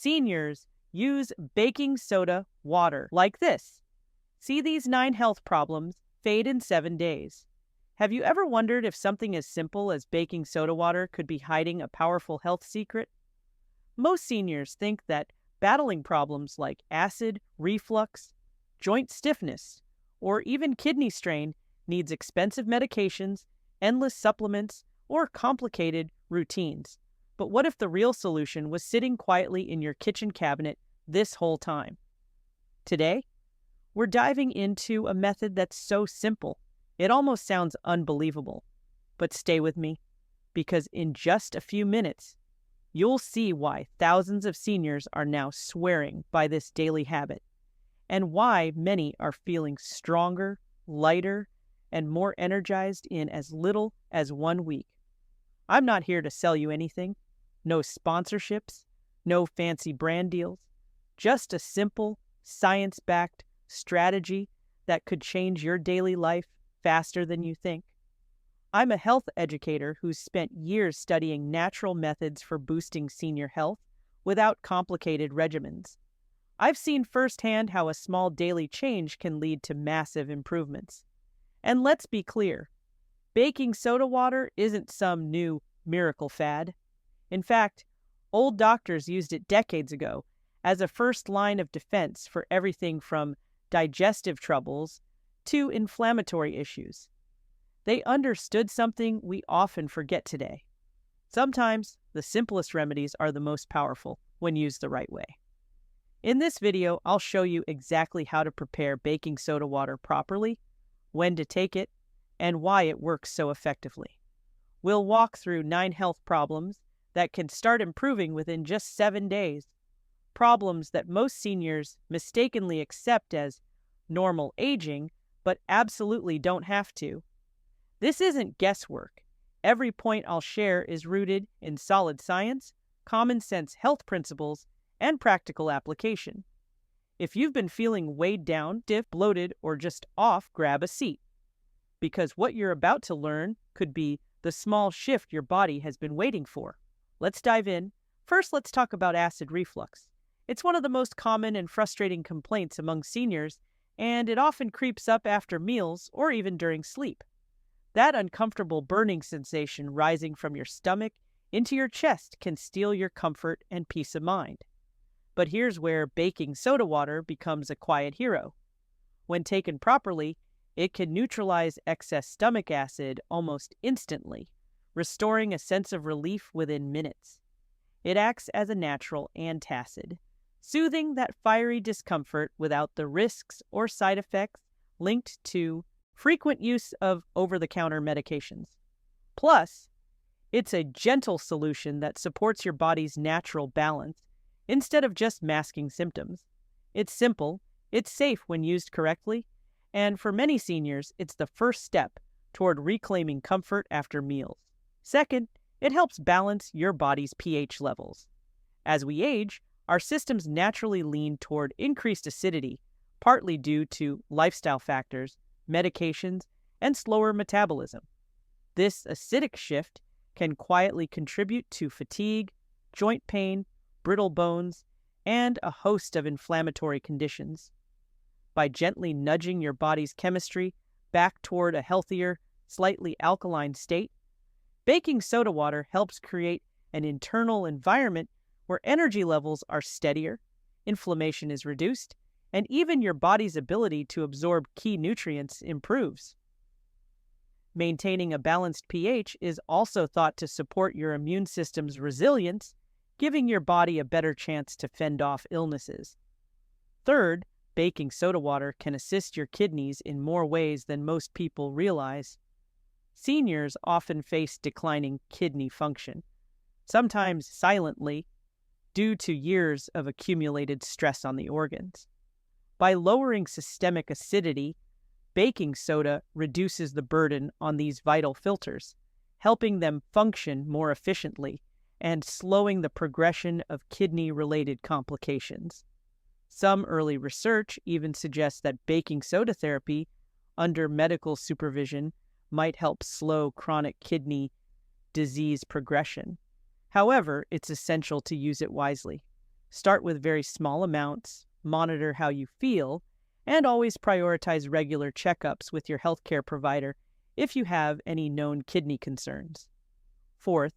Seniors use baking soda water like this. See these 9 health problems fade in 7 days. Have you ever wondered if something as simple as baking soda water could be hiding a powerful health secret? Most seniors think that battling problems like acid, reflux, joint stiffness, or even kidney strain needs expensive medications, endless supplements, or complicated routines. But what if the real solution was sitting quietly in your kitchen cabinet this whole time? Today, we're diving into a method that's so simple, it almost sounds unbelievable. But stay with me, because in just a few minutes, you'll see why thousands of seniors are now swearing by this daily habit, and why many are feeling stronger, lighter, and more energized in as little as 1 week. I'm not here to sell you anything. No sponsorships, no fancy brand deals, just a simple, science-backed strategy that could change your daily life faster than you think. I'm a health educator who's spent years studying natural methods for boosting senior health without complicated regimens. I've seen firsthand how a small daily change can lead to massive improvements. And let's be clear, baking soda water isn't some new miracle fad. In fact, old doctors used it decades ago as a first line of defense for everything from digestive troubles to inflammatory issues. They understood something we often forget today. Sometimes the simplest remedies are the most powerful when used the right way. In this video, I'll show you exactly how to prepare baking soda water properly, when to take it, and why it works so effectively. We'll walk through 9 health problems that can start improving within just 7 days. Problems that most seniors mistakenly accept as normal aging, but absolutely don't have to. This isn't guesswork. Every point I'll share is rooted in solid science, common sense health principles, and practical application. If you've been feeling weighed down, stiff, bloated, or just off, grab a seat. Because what you're about to learn could be the small shift your body has been waiting for. Let's dive in. First, let's talk about acid reflux. It's one of the most common and frustrating complaints among seniors, and it often creeps up after meals or even during sleep. That uncomfortable burning sensation rising from your stomach into your chest can steal your comfort and peace of mind. But here's where baking soda water becomes a quiet hero. When taken properly, it can neutralize excess stomach acid almost instantly, restoring a sense of relief within minutes. It acts as a natural antacid, soothing that fiery discomfort without the risks or side effects linked to frequent use of over-the-counter medications. Plus, it's a gentle solution that supports your body's natural balance instead of just masking symptoms. It's simple, it's safe when used correctly, and for many seniors, it's the first step toward reclaiming comfort after meals. Second, it helps balance your body's pH levels. As we age, our systems naturally lean toward increased acidity, partly due to lifestyle factors, medications, and slower metabolism. This acidic shift can quietly contribute to fatigue, joint pain, brittle bones, and a host of inflammatory conditions. By gently nudging your body's chemistry back toward a healthier, slightly alkaline state, baking soda water helps create an internal environment where energy levels are steadier, inflammation is reduced, and even your body's ability to absorb key nutrients improves. Maintaining a balanced pH is also thought to support your immune system's resilience, giving your body a better chance to fend off illnesses. Third, baking soda water can assist your kidneys in more ways than most people realize. Seniors often face declining kidney function, sometimes silently, due to years of accumulated stress on the organs. By lowering systemic acidity, baking soda reduces the burden on these vital filters, helping them function more efficiently and slowing the progression of kidney-related complications. Some early research even suggests that baking soda therapy under medical supervision might help slow chronic kidney disease progression. However, it's essential to use it wisely. Start with very small amounts, monitor how you feel, and always prioritize regular checkups with your healthcare provider if you have any known kidney concerns. Fourth,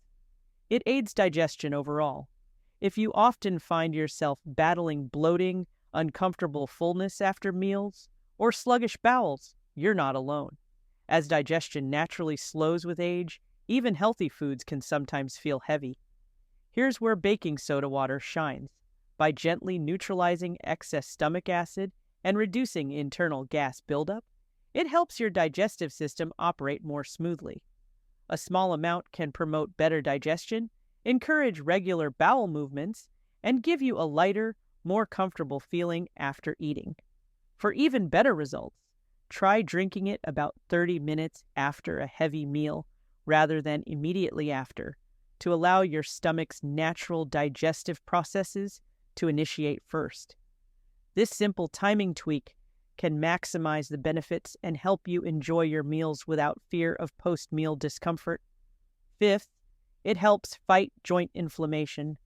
it aids digestion overall. If you often find yourself battling bloating, uncomfortable fullness after meals, or sluggish bowels, you're not alone. As digestion naturally slows with age, even healthy foods can sometimes feel heavy. Here's where baking soda water shines. By gently neutralizing excess stomach acid and reducing internal gas buildup, it helps your digestive system operate more smoothly. A small amount can promote better digestion, encourage regular bowel movements, and give you a lighter, more comfortable feeling after eating. For even better results, try drinking it about 30 minutes after a heavy meal rather than immediately after, to allow your stomach's natural digestive processes to initiate first. This simple timing tweak can maximize the benefits and help you enjoy your meals without fear of post-meal discomfort. Fifth, it helps fight joint inflammation.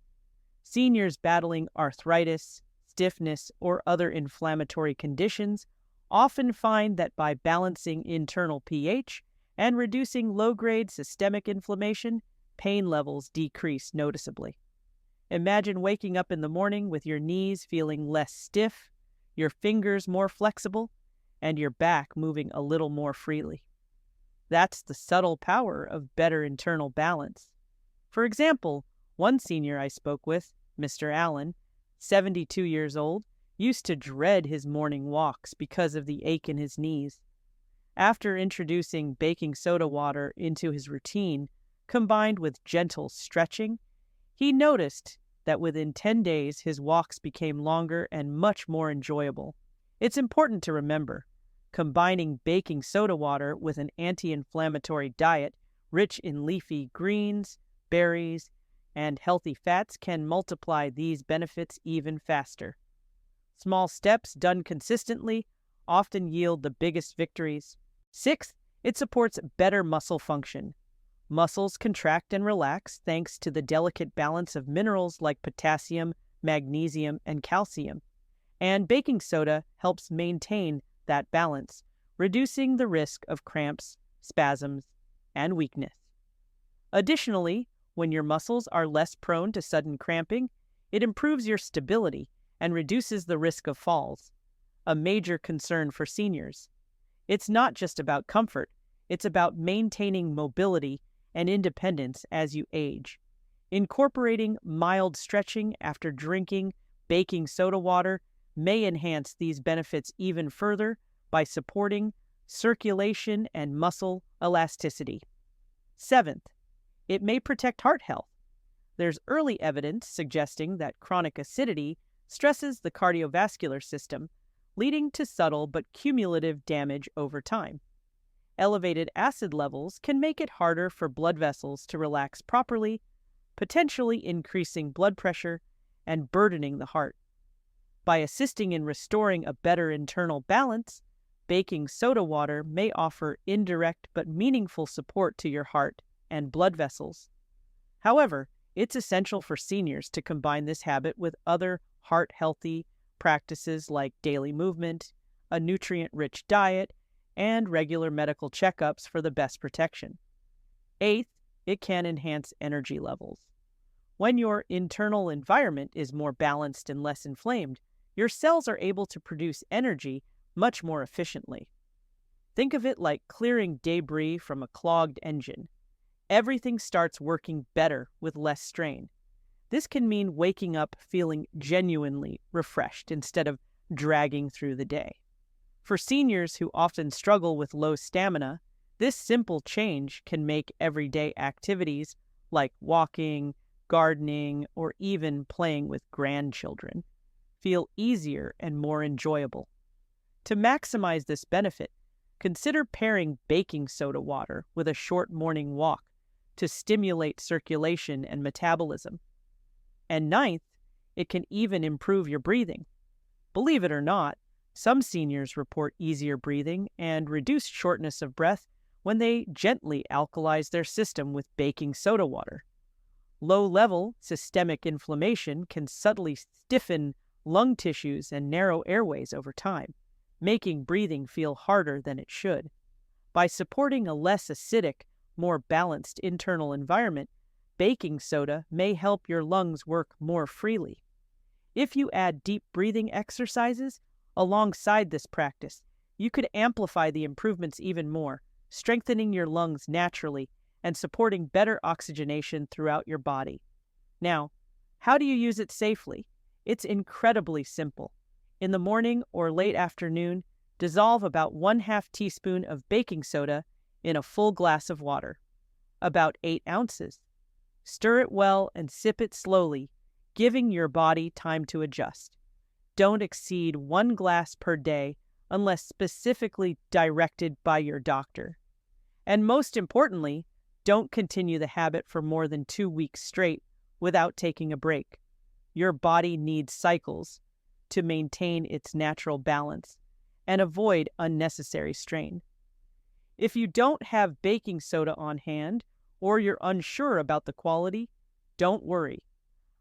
Seniors battling arthritis, stiffness, or other inflammatory conditions often find that by balancing internal pH and reducing low-grade systemic inflammation, pain levels decrease noticeably. Imagine waking up in the morning with your knees feeling less stiff, your fingers more flexible, and your back moving a little more freely. That's the subtle power of better internal balance. For example, one senior I spoke with, Mr. Allen, 72 years old, used to dread his morning walks because of the ache in his knees. After introducing baking soda water into his routine, combined with gentle stretching, he noticed that within 10 days his walks became longer and much more enjoyable. It's important to remember, combining baking soda water with an anti-inflammatory diet rich in leafy greens, berries, and healthy fats can multiply these benefits even faster. Small steps done consistently often yield the biggest victories. Sixth, it supports better muscle function. Muscles contract and relax thanks to the delicate balance of minerals like potassium, magnesium, and calcium. And baking soda helps maintain that balance, reducing the risk of cramps, spasms, and weakness. Additionally, when your muscles are less prone to sudden cramping, it improves your stability and reduces the risk of falls, a major concern for seniors. It's not just about comfort, it's about maintaining mobility and independence as you age. Incorporating mild stretching after drinking baking soda water may enhance these benefits even further by supporting circulation and muscle elasticity. Seventh, it may protect heart health. There's early evidence suggesting that chronic acidity stresses the cardiovascular system, leading to subtle but cumulative damage over time. Elevated acid levels can make it harder for blood vessels to relax properly, potentially increasing blood pressure and burdening the heart. By assisting in restoring a better internal balance, baking soda water may offer indirect but meaningful support to your heart and blood vessels. However, it's essential for seniors to combine this habit with other heart-healthy practices like daily movement, a nutrient-rich diet, and regular medical checkups for the best protection. Eighth, it can enhance energy levels. When your internal environment is more balanced and less inflamed, your cells are able to produce energy much more efficiently. Think of it like clearing debris from a clogged engine. Everything starts working better with less strain. This can mean waking up feeling genuinely refreshed instead of dragging through the day. For seniors who often struggle with low stamina, this simple change can make everyday activities like walking, gardening, or even playing with grandchildren feel easier and more enjoyable. To maximize this benefit, consider pairing baking soda water with a short morning walk to stimulate circulation and metabolism. And ninth, it can even improve your breathing. Believe it or not, some seniors report easier breathing and reduced shortness of breath when they gently alkalize their system with baking soda water. Low-level systemic inflammation can subtly stiffen lung tissues and narrow airways over time, making breathing feel harder than it should. By supporting a less acidic, more balanced internal environment, baking soda may help your lungs work more freely. If you add deep breathing exercises alongside this practice, you could amplify the improvements even more, strengthening your lungs naturally and supporting better oxygenation throughout your body. Now, how do you use it safely? It's incredibly simple. In the morning or late afternoon, dissolve about 1/2 teaspoon of baking soda in a full glass of water, about 8 ounces. Stir it well and sip it slowly, giving your body time to adjust. Don't exceed 1 glass per day unless specifically directed by your doctor. And most importantly, don't continue the habit for more than 2 weeks straight without taking a break. Your body needs cycles to maintain its natural balance and avoid unnecessary strain. If you don't have baking soda on hand or you're unsure about the quality, don't worry.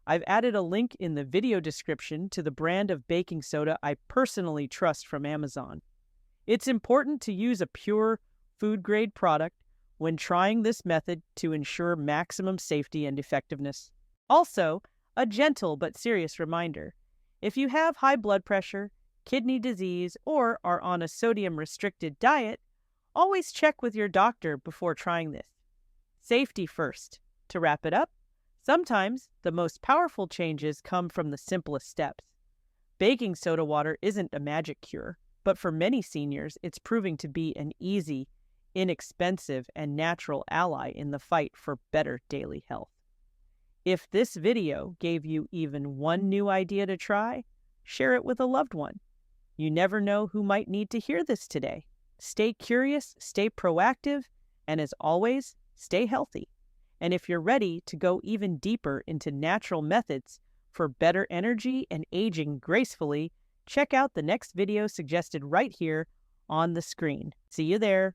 I've added a link in the video description to the brand of baking soda I personally trust from Amazon. It's important to use a pure, food-grade product when trying this method to ensure maximum safety and effectiveness. Also, a gentle but serious reminder: if you have high blood pressure, kidney disease, or are on a sodium-restricted diet, always check with your doctor before trying this. Safety first. To wrap it up, sometimes the most powerful changes come from the simplest steps. Baking soda water isn't a magic cure, but for many seniors, it's proving to be an easy, inexpensive, and natural ally in the fight for better daily health. If this video gave you even one new idea to try, share it with a loved one. You never know who might need to hear this today. Stay curious, stay proactive, and as always, stay healthy. And if you're ready to go even deeper into natural methods for better energy and aging gracefully, check out the next video suggested right here on the screen. See you there.